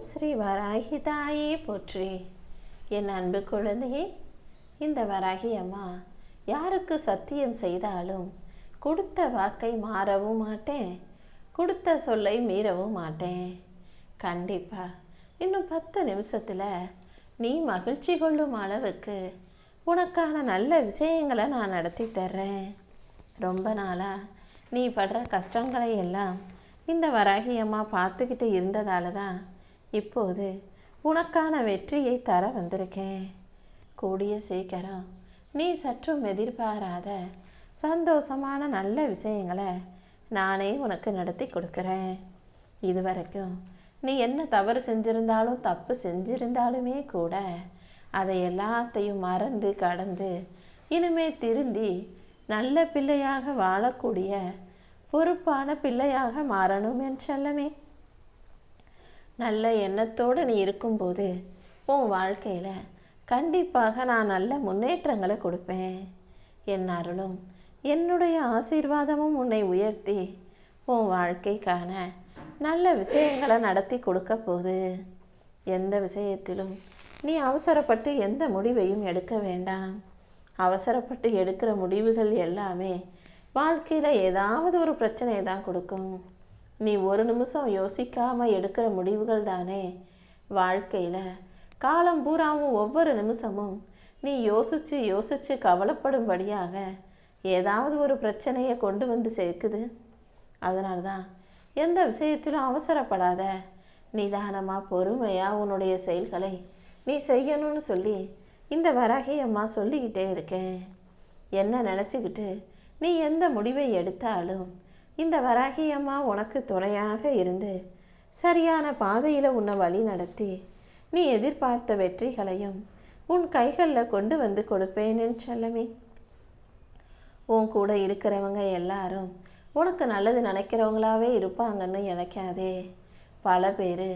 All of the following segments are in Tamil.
ஸ்ரீ வராகி தாயே போற்றி. என் அன்பு குழந்தையே, இந்த வராகி அம்மா யாருக்கு சத்தியம் செய்தாலும் கொடுத்த வாக்கை மாறவும் மாட்டேன், கொடுத்த சொல்லை மீறவும் மாட்டேன். கண்டிப்பா இன்னும் 10 நிமிஷத்துல நீ மகிழ்ச்சி கொள்ளும் அளவுக்கு உனக்கான நல்ல விஷயங்களை நான் நடத்தி தர்றேன். ரொம்ப நாளா நீ படுற கஷ்டங்களை எல்லாம் இந்த வராகி அம்மா பார்த்துக்கிட்டு இருந்ததால தான் இப்போது உனக்கான வெற்றியை தர வந்திருக்கேன். கூடிய சீக்கிரம் நீ சற்றும் எதிர்பாராத சந்தோஷமான நல்ல விஷயங்களை நானே உனக்கு நடத்தி கொடுக்குறேன். இதுவரைக்கும் நீ என்ன தவறு செஞ்சிருந்தாலும் தப்பு செஞ்சிருந்தாலுமே கூட அதை எல்லாத்தையும் மறந்து கடந்து இனிமே திருந்தி நல்ல பிள்ளையாக வாழக்கூடிய பொறுப்பான பிள்ளையாக மாறணும் என் செல்லமே. நல்ல எண்ணத்தோடு நீ இருக்கும்போது உன் வாழ்க்கையில கண்டிப்பாக நான் நல்ல முன்னேற்றங்களை கொடுப்பேன். என் அருளும் என்னுடைய ஆசீர்வாதமும் உன்னை உயர்த்தி உன் வாழ்க்கைக்கான நல்ல விஷயங்களை நடத்தி கொடுக்க போகுது. எந்த விஷயத்திலும் நீ அவசரப்பட்டு எந்த முடிவையும் எடுக்க வேண்டாம். அவசரப்பட்டு எடுக்கிற முடிவுகள் எல்லாமே வாழ்க்கையில ஏதாவது ஒரு பிரச்சனையை தான் கொடுக்கும். நீ ஒரு நிமிஷம் யோசிக்காம எடுக்கிற முடிவுகள் தானே வாழ்க்கையில காலம் பூராவும் ஒவ்வொரு நிமிஷமும் நீ யோசிச்சு யோசிச்சு கவலைப்படும்படியாக ஏதாவது ஒரு பிரச்சனையை கொண்டு வந்து சேர்க்குது. அதனால்தான் எந்த விஷயத்திலும் அவசரப்படாத, நிதானமா பொறுமையா உன்னுடைய செயல்களை நீ செய்யணும்னு சொல்லி இந்த வராகி அம்மா சொல்லிக்கிட்டே இருக்கேன். என்ன நினைச்சுக்கிட்டு நீ எந்த முடிவை எடுத்தாலும் இந்த வராகி அம்மா உனக்கு துணையாக இருந்து சரியான பாதையில உன்னை வழி நடத்தி நீ எதிர்பார்த்த வெற்றிகளையும் உன் கைகளில் கொண்டு வந்து கொடுப்பேன்னு செல்லமே. உன் கூட இருக்கிறவங்க எல்லாரும் உனக்கு நல்லது நினைக்கிறவங்களாவே இருப்பாங்கன்னு நினைக்காதே. பல பேர்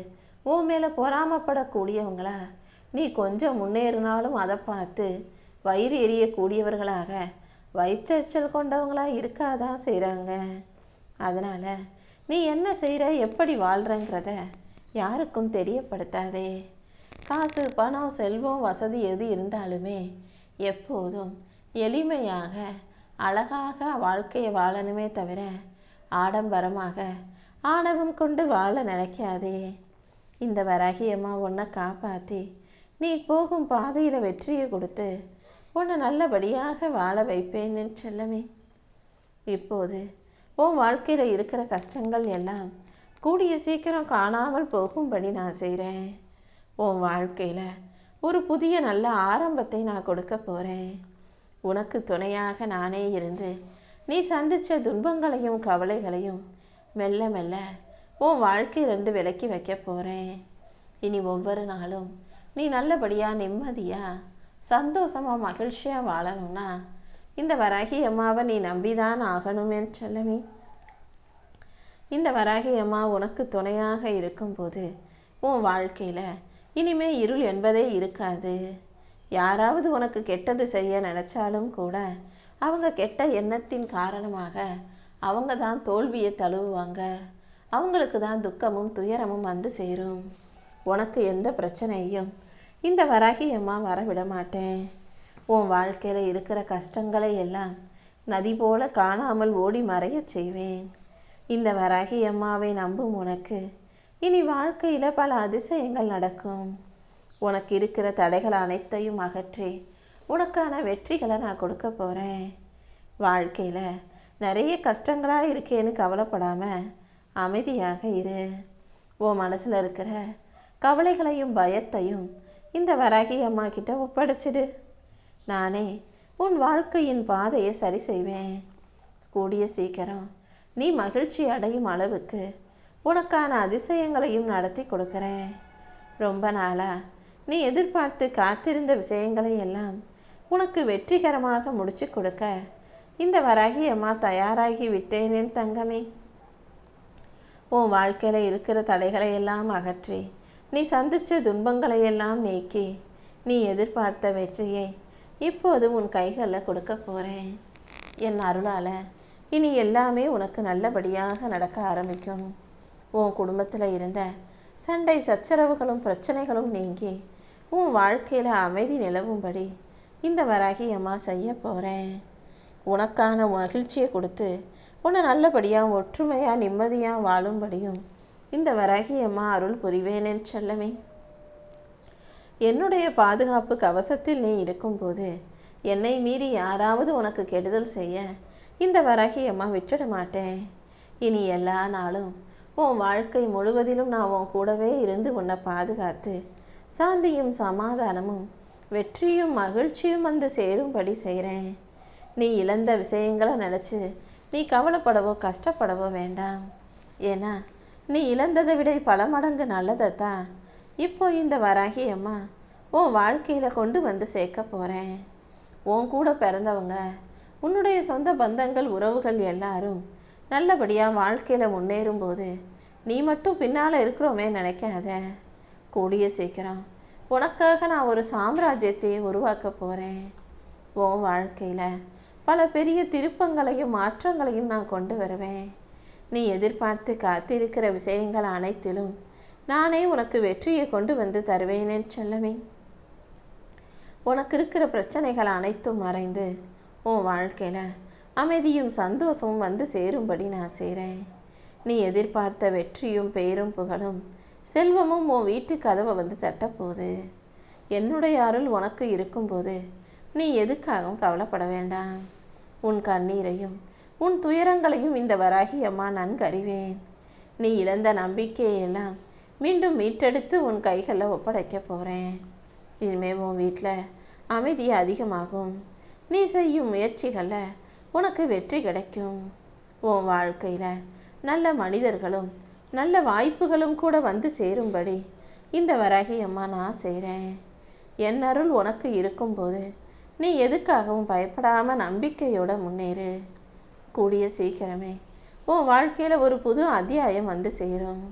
உன் மேல பொறாமப்படக்கூடியவங்களா நீ கொஞ்சம் முன்னேறினாலும் அதை பார்த்து வயிறு எரியக்கூடியவர்களாக வயிற்றெரிச்சல் கொண்டவங்களா இருக்காதான் செய்கிறாங்க. அதனால நீ என்ன செய்கிற, எப்படி வாழ்கிறங்கிறத யாருக்கும் தெரியப்படுத்தாதே. காசு பணம் செல்வம் வசதி எது இருந்தாலுமே எப்போதும் எளிமையாக அழகாக வாழ்க்கையை வாழணுமே தவிர ஆடம்பரமாக ஆணவம் கொண்டு வாழ நினைக்காதே. இந்த வராகி அம்மா உன்னை காப்பாற்றி நீ போகும் பாதையில் வெற்றியை கொடுத்து உன்னை நல்லபடியாக வாழ வைப்பேன்னு செல்லமே. இப்போது உன் வாழ்க்கையில் இருக்கிற கஷ்டங்கள் எல்லாம் கூடிய சீக்கிரம் காணாமல் போகும்படி நான் செய்கிறேன். உன் வாழ்க்கையில் ஒரு புதிய நல்ல ஆரம்பத்தை நான் கொடுக்க போகிறேன். உனக்கு துணையாக நானே இருந்து நீ சந்தித்த துன்பங்களையும் கவலைகளையும் மெல்ல மெல்ல உன் வாழ்க்கையிலிருந்து விலக்கி வைக்க போகிறேன். இனி ஒவ்வொரு நாளும் நீ நல்லபடியாக நிம்மதியாக சந்தோஷமாக மகிழ்ச்சியாக வாழணும்னா இந்த வராகி அம்மாவை நீ நம்பிதான் ஆகணுமே செல்லமே. இந்த வராகி அம்மா உனக்கு துணையாக இருக்கும்போது உன் வாழ்க்கையில் இனிமே இருள் என்பதே இருக்காது. யாராவது உனக்கு கெட்டது செய்ய நினைச்சாலும் கூட அவங்க கெட்ட எண்ணத்தின் காரணமாக அவங்க தான் தோல்வியை தழுவுவாங்க. அவங்களுக்கு தான் துக்கமும் துயரமும் வந்து சேரும். உனக்கு எந்த பிரச்சனையும் இந்த வராகி அம்மா வரவிட மாட்டேன். உன் வாழ்க்கையில இருக்கிற கஷ்டங்களை எல்லாம் நதி போல காணாமல் ஓடி மறைய செய்வேன். இந்த வராகி அம்மாவை நம்பும் உனக்கு இனி வாழ்க்கையில பல அதிசயங்கள் நடக்கும். உனக்கு இருக்கிற தடைகள் அனைத்தையும் அகற்றி உனக்கான வெற்றிகளை நான் கொடுக்க போறேன். வாழ்க்கையில நிறைய கஷ்டங்களா இருக்கேன்னு கவலைப்படாம அமைதியாக இரு. உன் மனசுல இருக்கிற கவலைகளையும் பயத்தையும் இந்த வராகி அம்மா கிட்ட ஒப்படைச்சிடு. நானே உன் வாழ்க்கையின் பாதையை சரி செய்வேன். கூடிய சீக்கிரம் நீ மகிழ்ச்சி அடையும் அளவுக்கு உனக்கான அதிசயங்களையும் நடத்தி கொடுக்கிறேன். ரொம்ப நாளா நீ எதிர்பார்த்து காத்திருந்த விஷயங்களை எல்லாம் உனக்கு வெற்றிகரமாக முடிச்சு கொடுக்க இந்த வராகி அம்மா தயாராகி விட்டேனேன் தங்கமே. உன் வாழ்க்கையில இருக்கிற தடைகளை எல்லாம் அகற்றி நீ சந்திச்ச துன்பங்களை எல்லாம் நீக்கி நீ எதிர்பார்த்த வெற்றியை இப்போது உன் கைகளில் கொடுக்க போறேன். என் அருளால இனி எல்லாமே உனக்கு நல்லபடியாக நடக்க ஆரம்பிக்கும். உன் குடும்பத்தில் இருந்த சண்டை சச்சரவுகளும் பிரச்சனைகளும் நீங்கி உன் வாழ்க்கையில அமைதி நிலவும்படி இந்த வராகி அம்மா செய்ய போறேன். உனக்கான மகிழ்ச்சியை கொடுத்து உன்னை நல்லபடியா ஒற்றுமையா நிம்மதியா வாழும்படியும் இந்த வராகி அம்மா அருள் புரிவேன் என் செல்லமே. என்னுடைய பாதுகாப்பு கவசத்தில் நீ இருக்கும்போது என்னை மீறி யாராவது உனக்கு கெடுதல் செய்ய இந்த வராகி அம்மா விட்டுட மாட்டேன். இனி எல்லா நாளும் உன் வாழ்க்கை முழுவதிலும் நான் உன் கூடவே இருந்து உன்னை பாதுகாத்து சாந்தியும் சமாதானமும் வெற்றியும் மகிழ்ச்சியும் வந்து சேரும்படி செய்கிறேன். நீ இழந்த விஷயங்களை நினச்சி நீ கவலைப்படவோ கஷ்டப்படவோ வேண்டாம். ஏன்னா நீ இழந்ததை விட பல மடங்கு நல்லதைத்தான் இப்போ இந்த வராகி அம்மா உன் வாழ்க்கையில கொண்டு வந்து சேர்க்க போறேன். உன் கூட பிறந்தவங்க, உன்னுடைய சொந்த பந்தங்கள், உறவுகள் எல்லாரும் நல்லபடியா வாழ்க்கையில முன்னேறும் போது நீ மட்டும் பின்னால இருக்கிறோமே நினைக்காத. கூடிய சீக்கிரம் உனக்காக நான் ஒரு சாம்ராஜ்யத்தை உருவாக்க போறேன். உன் வாழ்க்கையில பல பெரிய திருப்பங்களையும் மாற்றங்களையும் நான் கொண்டு வருவேன். நீ எதிர்பார்த்து காத்திருக்கிற விஷயங்கள் அனைத்திலும் நானே உனக்கு வெற்றியை கொண்டு வந்து தருவேனே செல்லமே. உனக்கு இருக்கிற பிரச்சனைகள் அனைத்தும் மறைந்து உன் வாழ்க்கையில அமைதியும் சந்தோஷமும் வந்து சேரும்படி நான் செய்கிறேன். நீ எதிர்பார்த்த வெற்றியும் பேரும் புகழும் செல்வமும் உன் வீட்டு கதவை வந்து தட்டப்போகுது. என்னுடைய அருள் உனக்கு இருக்கும்போது நீ எதுக்காகவும் கவலைப்பட வேண்டாம். உன் கண்ணீரையும் உன் துயரங்களையும் இந்த வராகி அம்மா நன்கு அறிவேன். நீ இழந்த நம்பிக்கையெல்லாம் மீண்டும் மீட்டெடுத்து உன் கைகளில் ஒப்படைக்க போகிறேன். இனிமே உன் வீட்டில் அமைதி அதிகமாகும். நீ செய்யும் முயற்சிகளில் உனக்கு வெற்றி கிடைக்கும். உன் வாழ்க்கையில் நல்ல மனிதர்களும் நல்ல வாய்ப்புகளும் கூட வந்து சேரும்படி இந்த வராகி அம்மா நான் செய்கிறேன். என் அருள் உனக்கு இருக்கும்போது நீ எதுக்காகவும் பயப்படாமல் நம்பிக்கையோட முன்னேறு. கூடிய சீக்கிரமே உன் வாழ்க்கையில் ஒரு புது அத்தியாயம் வந்து சேரும்.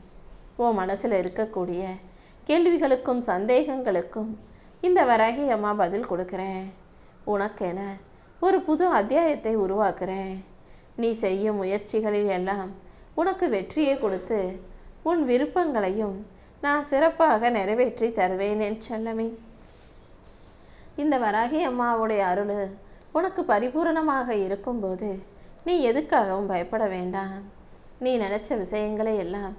உன் மனசில் இருக்கக்கூடிய கேள்விகளுக்கும் சந்தேகங்களுக்கும் இந்த வராகி அம்மா பதில் கொடுக்குறேன். உனக்கென ஒரு புது அத்தியாயத்தை உருவாக்குறேன். நீ செய்யும் முயற்சிகளில் எல்லாம் உனக்கு வெற்றியை கொடுத்து உன் விருப்பங்களையும் நான் சிறப்பாக நிறைவேற்றி தருவேன் என் செல்லமே. இந்த வராகி அம்மாவுடைய அருள் உனக்கு பரிபூரணமாக இருக்கும்போது நீ எதுக்காகவும் பயப்பட வேண்டாம். நீ நினைச்ச விஷயங்களை எல்லாம்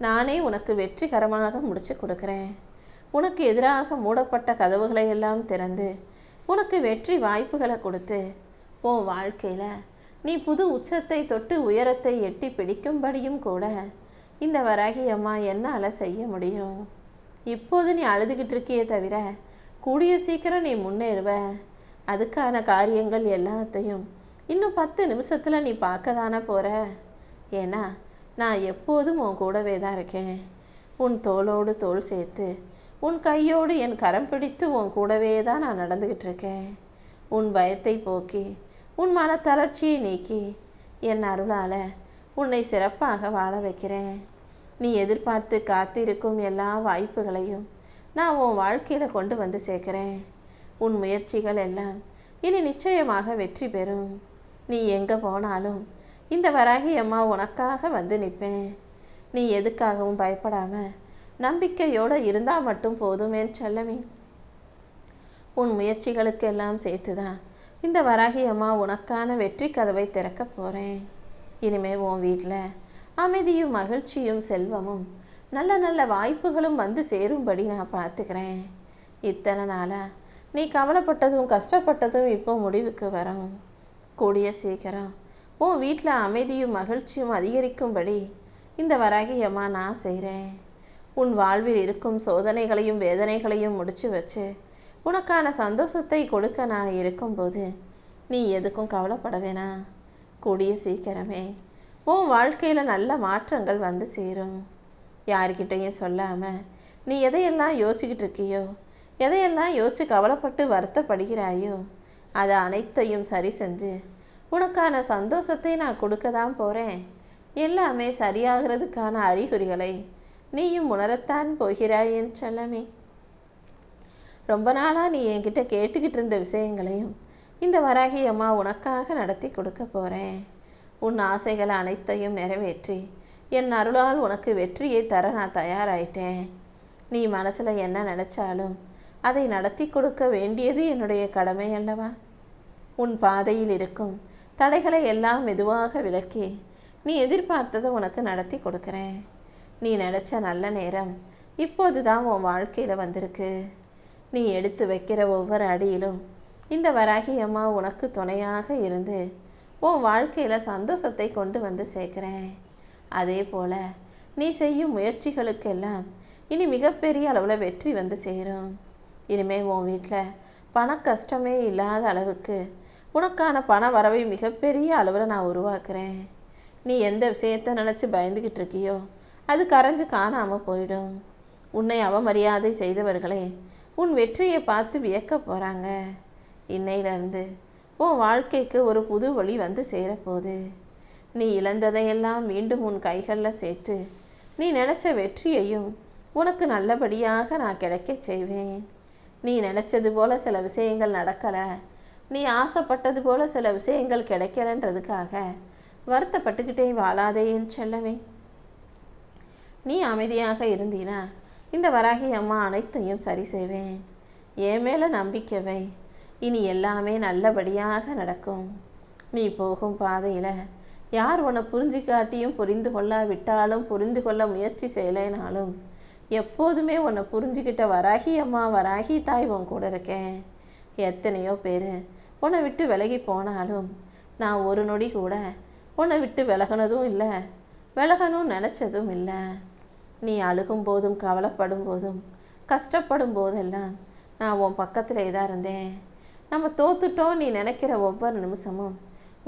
நானே உனக்கு வெற்றிகரமாக முடிச்சு கொடுக்குறேன். உனக்கு எதிராக மூடப்பட்ட கதவுகளை எல்லாம் திறந்து உனக்கு வெற்றி வாய்ப்புகளை கொடுத்து உன் வாழ்க்கையில நீ புது உச்சத்தை தொட்டு உயரத்தை எட்டி பிடிக்கும்படியும் கூட இந்த வராகி அம்மா என்னால செய்ய முடியும். இப்போது நீ அழுதுகிட்டு இருக்கியே தவிர கூடிய சீக்கிரம் நீ முன்னேறுவ. அதுக்கான காரியங்கள் எல்லாத்தையும் இன்னும் 10 நிமிஷத்துல நீ பார்க்க தானே போற. ஏன்னா நான் எப்போதும் உன் கூடவே தான் இருக்கேன். உன் தோளோடு தோள் சேர்த்து உன் கையோடு என் கரம் பிடித்து உன் கூடவே தான் நான் நடந்துகிட்டு இருக்கேன். உன் பயத்தை போக்கி உன் மன தளர்ச்சியை நீக்கி என் அருளால உன்னை சிறப்பாக வாழ வைக்கிறேன். நீ எதிர்பார்த்து காத்திருக்கும் எல்லா வாய்ப்புகளையும் நான் உன் வாழ்க்கையில கொண்டு வந்து சேர்க்கிறேன். உன் முயற்சிகள் எல்லாம் இனி நிச்சயமாக வெற்றி பெறும். நீ எங்க போனாலும் இந்த வராகி அம்மா உனக்காக வந்து நிற்பேன். நீ எதுக்காகவும் பயப்படாம நம்பிக்கையோட இருந்தா மட்டும் போதும் என் செல்லமே. உன் முயற்சிகளுக்கு எல்லாம் சேர்த்துதான் இந்த வராகி அம்மா உனக்கான வெற்றி கதவை திறக்க போறேன். இனிமே உன் வீட்டில் அமைதியும் மகிழ்ச்சியும் செல்வமும் நல்ல நல்ல வாய்ப்புகளும் வந்து சேரும்படி நான் பார்த்துக்கிறேன். இத்தனை நாளா நீ கவலைப்பட்டதும் கஷ்டப்பட்டதும் இப்போ முடிவுக்கு வரும். கூடிய சீக்கிரம் உன் வீட்டில் அமைதியும் மகிழ்ச்சியும் அதிகரிக்கும்படி இந்த வராகி அம்மா நான் செய்கிறேன். உன் வாழ்வில் இருக்கும் சோதனைகளையும் வேதனைகளையும் முடிச்சு வச்சு உனக்கான சந்தோஷத்தை கொடுக்க நான் இருக்கும்போது நீ எதுக்கும் கவலைப்பட வேணாம். கூடிய சீக்கிரமே உன் வாழ்க்கையில் நல்ல மாற்றங்கள் வந்து சேரும். யார்கிட்டையும் சொல்லாமல் நீ எதையெல்லாம் யோசிச்சுக்கிட்டு இருக்கியோ, எதையெல்லாம் யோசிச்சு கவலைப்பட்டு வருத்தப்படுகிறாயோ அதை அனைத்தையும் சரி செஞ்சு உனக்கான சந்தோஷத்தை நான் கொடுக்க தான் போகிறேன். எல்லாமே சரியாகிறதுக்கான அறிகுறிகளை நீயும் உணரத்தான் போகிறாய் என் செல்லமே. ரொம்ப நாளாக நீ என்கிட்ட கேட்டுக்கிட்டு இருந்த விஷயங்களையும் இந்த வராகி அம்மா உனக்காக நடத்தி கொடுக்க போகிறேன். உன் ஆசைகள் அனைத்தையும் நிறைவேற்றி என் அருளால் உனக்கு வெற்றியை தர நான் தயாராயிட்டேன். நீ மனசுல என்ன நினைச்சாலும் அதை நடத்தி கொடுக்க வேண்டியது என்னுடைய கடமை அல்லவா? உன் பாதையில் இருக்கும் தடைகளை எல்லாம் மெதுவாக விலக்கி நீ எதிர்பார்த்ததை உனக்கு நடத்தி கொடுக்குறேன். நீ நினைச்ச நல்ல நேரம் இப்போதுதான் உன் வாழ்க்கையில வந்திருக்கு. நீ எடுத்து வைக்கிற ஒவ்வொரு அடியிலும் இந்த வராகி அம்மா உனக்கு துணையாக இருந்து உன் வாழ்க்கையில சந்தோஷத்தை கொண்டு வந்து சேர்க்கிறேன். அதே போல நீ செய்யும் முயற்சிகளுக்கெல்லாம் இனி மிகப்பெரிய அளவுல வெற்றி வந்து சேரும். இனிமே உன் வீட்டில் பண கஷ்டமே இல்லாத அளவுக்கு உனக்கான பண வரவை மிகப்பெரிய அளவில் நான் உருவாக்குறேன். நீ எந்த விஷயத்தை நினச்சி பயந்துக்கிட்டு இருக்கியோ அது கரைஞ்சு காணாமல் போயிடும். உன்னை அவமரியாதை செய்தவர்களே உன் வெற்றியை பார்த்து வியக்க போகிறாங்க. இன்னையிலிருந்து உன் வாழ்க்கைக்கு ஒரு புது வழி வந்து சேரப்போகுது. நீ இழந்ததையெல்லாம் மீண்டும் உன் கைகளில் சேர்த்து நீ நினச்ச வெற்றியையும் உனக்கு நல்லபடியாக நான் கிடைக்க செய்வேன். நீ நினச்சது போல சில விஷயங்கள் நடக்கலை, நீ ஆசைப்பட்டது போல சில விஷயங்கள் கிடைக்கலன்றதுக்காக வருத்தப்பட்டுக்கிட்டே வாழாதே என் செல்லவே. நீ அமைதியாக இருந்தீனா இந்த வராகி அம்மா அனைத்தையும் சரி செய்வேன். என் மேல நம்பிக்கை வை. இனி எல்லாமே நல்லபடியாக நடக்கும். நீ போகும் பாதையில யார் உன்னை புரிஞ்சுக்காட்டியும் புரிந்து கொள்ளாவிட்டாலும் புரிந்து கொள்ள முயற்சி செய்யலைனாலும் எப்போதுமே உன்னை புரிஞ்சுக்கிட்ட வராகி அம்மா வராகி தாய் உன் கூட இருக்கேன். எத்தனையோ பேர் உன்னை விட்டு விலகி போனாலும் நான் ஒரு நொடி கூட உன்னை விட்டு விலகினதும் இல்லை, விலகணும் நினச்சதும் இல்லை. நீ அழுகும் போதும் கவலைப்படும் போதும் கஷ்டப்படும் போதெல்லாம் நான் உன் பக்கத்தில் தான் இருந்தேன். நம்ம தோத்துட்டோம் நீ நினைக்கிற ஒவ்வொரு நிமிஷமும்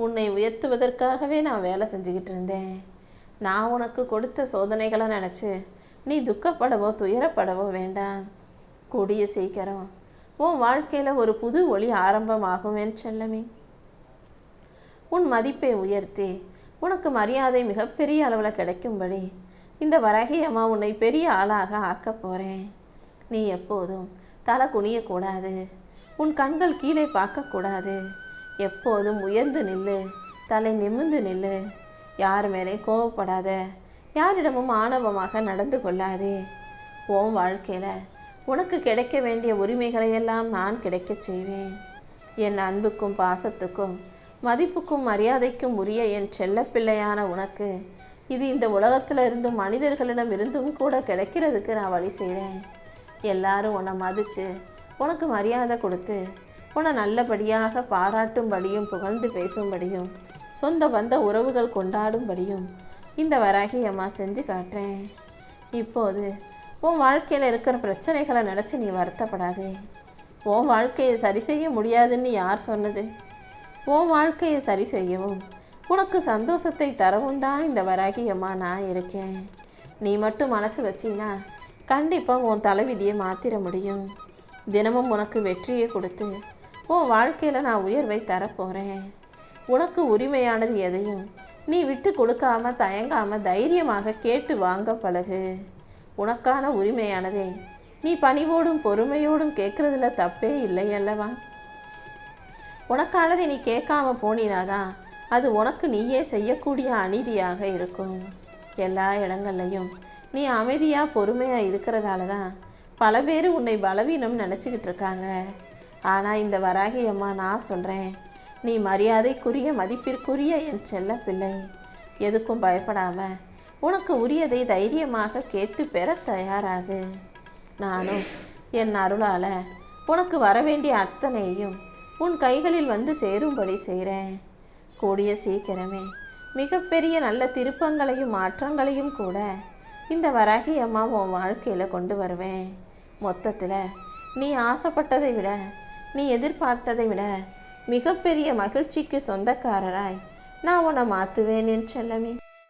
உன்னை உயர்த்துவதற்காகவே நான் வேலை செஞ்சுக்கிட்டு இருந்தேன். நான் உனக்கு கொடுத்த சோதனைகளை நினச்சி நீ துக்கப்படவோ துயரப்படவோ வேண்டாம். கூடிய சீக்கிரம் உன் வாழ்க்கையில் ஒரு புது ஒளி ஆரம்பமாகும் என் செல்லமே. உன் மதிப்பை உயர்த்தி உனக்கு மரியாதை மிகப்பெரிய அளவில் கிடைக்கும்படி இந்த வராகி அம்மா உன்னை பெரிய ஆளாக ஆக்க போகிறேன். நீ எப்போதும் தலை குனியக்கூடாது, உன் கண்கள் கீழே பார்க்கக்கூடாது. எப்போதும் உயர்ந்து நில்லு, தலை நிமிர்ந்து நில்லு. யார் மேலே கோவப்படாத, யாரிடமும் ஆணவமாக நடந்து கொள்ளாதே. உன் வாழ்க்கையில் உனக்கு கிடைக்க வேண்டிய உரிமைகளையெல்லாம் நான் கிடைக்க செய்வேன். என் அன்புக்கும் பாசத்துக்கும் மதிப்புக்கும் மரியாதைக்கும் உரிய என் செல்ல பிள்ளையான உனக்கு இது இந்த உலகத்தில் இருந்தும் மனிதர்களிடம் இருந்தும் கூட கிடைக்கிறதுக்கு நான் வழி செய்கிறேன். எல்லாரும் உன்னை மதித்து உனக்கு மரியாதை கொடுத்து உன்னை நல்லபடியாக பாராட்டும்படியும் புகழ்ந்து பேசும்படியும் சொந்த பந்த உறவுகள் கொண்டாடும்படியும் இந்த வராகி அம்மா செஞ்சு காட்டுறேன். இப்போது உன் வாழ்க்கையில் இருக்கிற பிரச்சனைகளை நினச்சி நீ வருத்தப்படாதே. உன் வாழ்க்கையை சரி செய்ய முடியாதுன்னு யார் சொன்னது? உன் வாழ்க்கையை சரி செய்யவும் உனக்கு சந்தோஷத்தை தரவும் தான் இந்த வராகி அம்மா நான் இருக்கேன். நீ மட்டும் மனசு வச்சினா கண்டிப்பாக உன் தலைவிதியை மாற்றிட முடியும். தினமும் உனக்கு வெற்றியை கொடுத்து உன் வாழ்க்கையில் நான் உயர்வை தரப்போகிறேன். உனக்கு உரிமையானது எதையும் நீ விட்டு கொடுக்காம தயங்காம தைரியமாக கேட்டு வாங்க பழகு. உனக்கான உரிமையானதை நீ பணிவோடும் பொறுமையோடும் கேட்கறதுல தப்பே இல்லை அல்லவா? உனக்கானதை நீ கேட்காம போனினாதான் அது உனக்கு நீயே செய்யக்கூடிய அநீதியாக இருக்கும். எல்லா இடங்கள்லையும் நீ அமைதியா பொறுமையா இருக்கிறதால தான் பல பேர் உன்னை பலவீனம் நினச்சிக்கிட்டு இருக்காங்க. ஆனால் இந்த வராகி அம்மா நான் சொல்கிறேன், நீ மரியாதைக்குரிய மதிப்பிற்குரிய என் செல்ல பிள்ளை. எதுக்கும் பயப்படாம உனக்கு உரியதை தைரியமாக கேட்டு பெற தயாராகு. நானும் என் அருளால் உனக்கு வரவேண்டிய அத்தனையும் உன் கைகளில் வந்து சேரும்படி செய்கிறேன். கூடிய சீக்கிரமே மிகப்பெரிய நல்ல திருப்பங்களையும் மாற்றங்களையும் கூட இந்த வராகி அம்மா உன் வாழ்க்கையில் கொண்டு வருவேன். மொத்தத்தில் நீ ஆசைப்பட்டதை விட நீ எதிர்பார்த்ததை விட மிகப்பெரிய மகிழ்ச்சிக்கு சொந்தக்காரராய் நான் உன்னை மாற்றுவேன் என் செல்லமே.